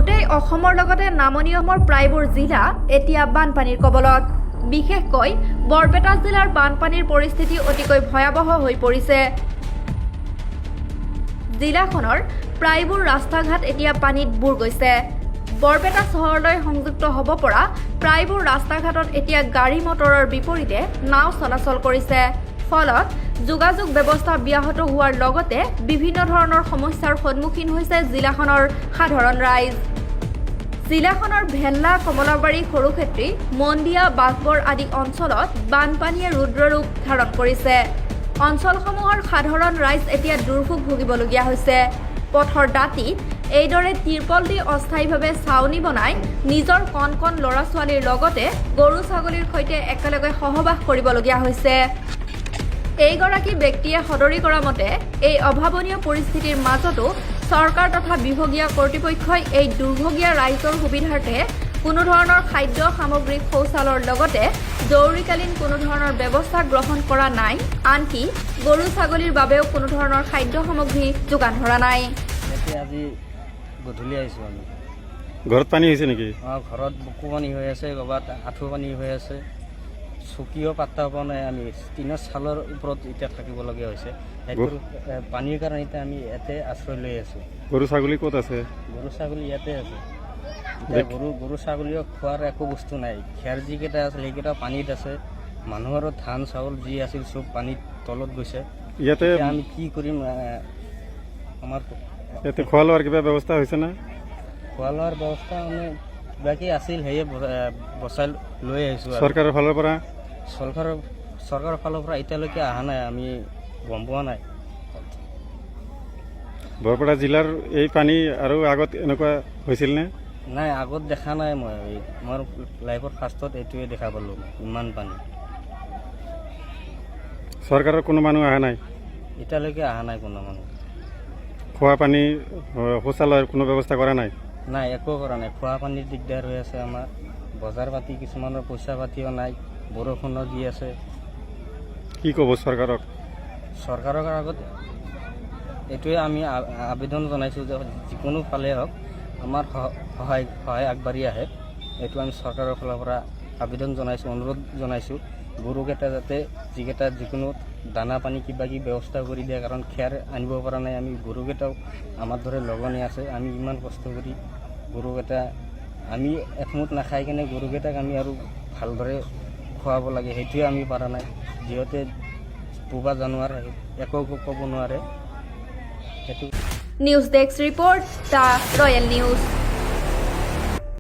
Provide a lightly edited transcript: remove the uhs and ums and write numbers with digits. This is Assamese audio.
গোটেই অসমৰ লগতে নামনি অসমৰ প্ৰায়বোৰ জিলা এতিয়া বানপানীৰ কবলত। বিশেষকৈ বৰপেটা জিলাৰ বানপানীৰ পৰিস্থিতি অতিকৈ ভয়াৱহ হৈ পৰিছে। জিলাখনৰ প্ৰায়বোৰ ৰাস্তা-ঘাট এতিয়া পানীত বুৰ গৈছে। বৰপেটা চহৰলৈ সংযুক্ত হ'ব পৰা প্ৰায়বোৰ ৰাস্তা-ঘাটত এতিয়া গাড়ী মটৰৰ বিপৰীতে নাও চলাচল কৰিছে। ফলত যোগাযোগ ব্যৱস্থা ব্যাহত হোৱাৰ লগতে বিভিন্ন ধৰণৰ সমস্যাৰ সন্মুখীন হৈছে জিলাখনৰ সাধাৰণ ৰাইজ। জিলাখনৰ ভেল্লা, কমলাবাৰী, সৰুক্ষেত্ৰী, মন্দিয়া, বাঘবৰ আদি অঞ্চলত বানপানীয়ে ৰুদ্ৰৰূপ ধাৰণ কৰিছে। অঞ্চলসমূহৰ সাধাৰণ ৰাইজ এতিয়া দুৰ্ভোগ ভুগিবলগীয়া হৈছে। পথৰ দাঁতিত এইদৰে তিৰপল দি অস্থায়ীভাৱে ছাউনি বনাই নিজৰ কণ কণ ল'ৰা-ছোৱালীৰ লগতে গৰু-ছাগলীৰ সৈতে একেলগে সহবাস কৰিবলগীয়া হৈছে। এইগৰাকী ব্যক্তিয়ে সদৰি কৰা মতে এই অভাৱনীয় পৰিস্থিতিৰ মাজতো চৰকাৰ তথা বিভাগীয় কৰ্তৃপক্ষই এই দুৰ্ভগীয়া ৰাইজৰ সুবিধাৰ্থে কোনো ধৰণৰ খাদ্য সামগ্ৰী, শৌচালয়ৰ লগতে জৰুৰীকালীন কোনো ধৰণৰ ব্যৱস্থা গ্ৰহণ কৰা নাই। আনকি গৰু-ছাগলীৰ বাবেও কোনো ধৰণৰ খাদ্য সামগ্ৰী যোগান ধৰা নাই। আজি গধূলি আহিছোঁ আমি। ঘৰত পানী হৈছে নেকি? ঘৰত বুকু পানী হৈ আছে, ক'ৰবাত আঁঠু পানী হৈ আছে, চকীও পাত্তা পোৱা নাই। আমি টিনৰ চালৰ ওপৰত এতিয়া থাকিবলগীয়া হৈছে। পানীৰ কাৰণে এতিয়া আমি ইয়াতে আশ্ৰয় লৈ আছোঁ। গৰু ছাগলী ক'ত আছে? গৰু ছাগলী ইয়াতে আছে। গৰু ছাগলীও খোৱাৰ একো বস্তু নাই। খেৰ যিকেইটা আছিল সেইকেইটা পানীত আছে। মানুহৰো ধান চাউল যি আছিল চব পানীত তলত গৈছে। ইয়াতে আমি কি কৰিম? আমাৰ ইয়াতে খোৱা লোৱাৰ কিবা ব্যৱস্থা হৈছে না? খোৱা লোৱাৰ ব্যৱস্থা মানে বাকী আছিল, সেয়ে বচাই লৈ আহিছোঁ। চৰকাৰৰ ফালৰ পৰা চৰকাৰৰ ফালৰ পৰা এতিয়ালৈকে অহা নাই, আমি গম পোৱা নাই। বৰপেটা জিলাৰ এই পানী আৰু আগত এনেকুৱা হৈছিল নে? নাই, আগত দেখা নাই। মোৰ লাইফৰ ফাৰ্ষ্টত এইটোৱে দেখা পালোঁ, ইমান পানী। চৰকাৰৰ কোনো মানুহ অহা নাই? এতিয়ালৈকে অহা নাই কোনো মানুহ। খোৱা পানী, শৌচালয়ৰ কোনো ব্যৱস্থা কৰা নাই? নাই, একো কৰা নাই। খোৱা পানীৰ দিগদাৰ হৈ আছে আমাৰ। বজাৰ পাতি কিছুমানৰ পইচা পাতিও নাই, বৰষুণো দি আছে। কি ক'ব চৰকাৰক? চৰকাৰৰ আগত এইটোৱে আমি আবেদন জনাইছোঁ যে যিকোনো ফালে হওক আমাৰ সহায় আগবাঢ়ি আহে। এইটো আমি চৰকাৰৰ ফালৰ পৰা আবেদন জনাইছোঁ, অনুৰোধ জনাইছোঁ। গৰুকেইটা যাতে যিকোনো দানা পানী কিবা কিবি ব্যৱস্থা কৰি দিয়ে, কাৰণ খেৰ আনিব পৰা নাই আমি। গৰুকেইটাও আমাৰ দৰে লগনে আছে। আমি ইমান কষ্ট কৰি গৰুকেইটা আমি একমুঠ নাখাই কিনে গৰুকেইটাক আমি আৰু ভালদৰে খুৱাব লাগে, সেইটোৱে আমি পৰা নাই। যিহেতু পুবা জানুৱাৰ একো ক'ব নোৱাৰে। সেইটো news desk report, the royal news.